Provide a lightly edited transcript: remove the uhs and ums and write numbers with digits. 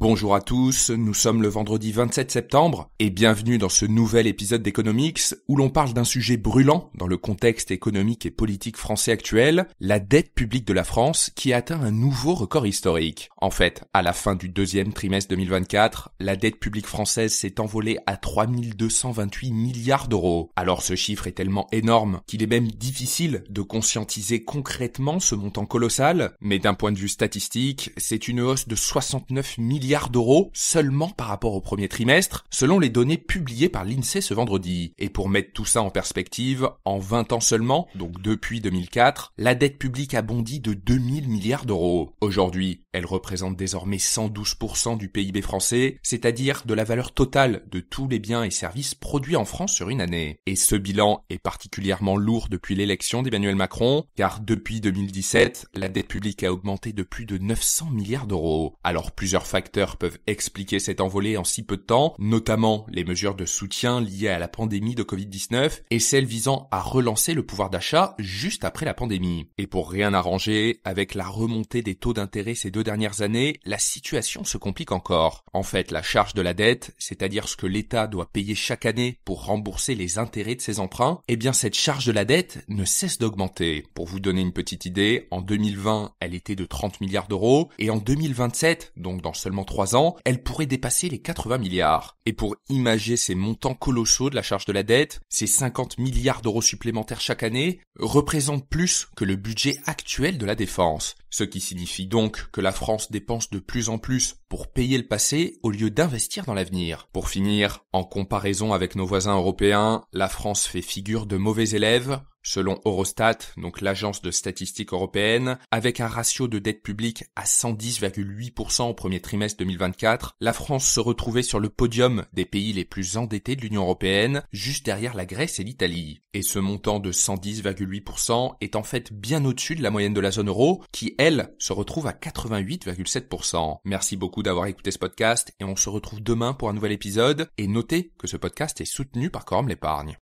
Bonjour à tous, nous sommes le vendredi 27 septembre et bienvenue dans ce nouvel épisode d'Economics où l'on parle d'un sujet brûlant dans le contexte économique et politique français actuel, la dette publique de la France qui a atteint un nouveau record historique. En fait, à la fin du deuxième trimestre 2024, la dette publique française s'est envolée à 3 228 milliards d'euros. Alors ce chiffre est tellement énorme qu'il est même difficile de conscientiser concrètement ce montant colossal, mais d'un point de vue statistique, c'est une hausse de 69 milliards d'euros seulement par rapport au premier trimestre, selon les données publiées par l'INSEE ce vendredi. Et pour mettre tout ça en perspective, en 20 ans seulement, donc depuis 2004, la dette publique a bondi de 2000 milliards d'euros. Aujourd'hui, elle représente désormais 112% du PIB français, c'est-à-dire de la valeur totale de tous les biens et services produits en France sur une année. Et ce bilan est particulièrement lourd depuis l'élection d'Emmanuel Macron, car depuis 2017, la dette publique a augmenté de plus de 900 milliards d'euros. Alors plusieurs facteurs peuvent expliquer cette envolée en si peu de temps, notamment les mesures de soutien liées à la pandémie de Covid-19 et celles visant à relancer le pouvoir d'achat juste après la pandémie. Et pour rien arranger, avec la remontée des taux d'intérêt ces 2 dernières années, la situation se complique encore. En fait, la charge de la dette, c'est-à-dire ce que l'État doit payer chaque année pour rembourser les intérêts de ses emprunts, eh bien cette charge de la dette ne cesse d'augmenter. Pour vous donner une petite idée, en 2020, elle était de 30 milliards d'euros et en 2027, donc dans seulement 3 ans, elle pourrait dépasser les 80 milliards. Et pour imager ces montants colossaux de la charge de la dette, ces 50 milliards d'euros supplémentaires chaque année représentent plus que le budget actuel de la défense. Ce qui signifie donc que la France dépense de plus en plus pour payer le passé au lieu d'investir dans l'avenir. Pour finir, en comparaison avec nos voisins européens, la France fait figure de mauvais élève, selon Eurostat, donc l'agence de statistique européenne, avec un ratio de dette publique à 110,8% au premier trimestre 2024, la France se retrouvait sur le podium des pays les plus endettés de l'Union européenne, juste derrière la Grèce et l'Italie. Et ce montant de 110,8% est en fait bien au-dessus de la moyenne de la zone euro, qui, elle, se retrouve à 88,7%. Merci beaucoup d'avoir écouté ce podcast et on se retrouve demain pour un nouvel épisode. Et notez que ce podcast est soutenu par Quorum l'Épargne.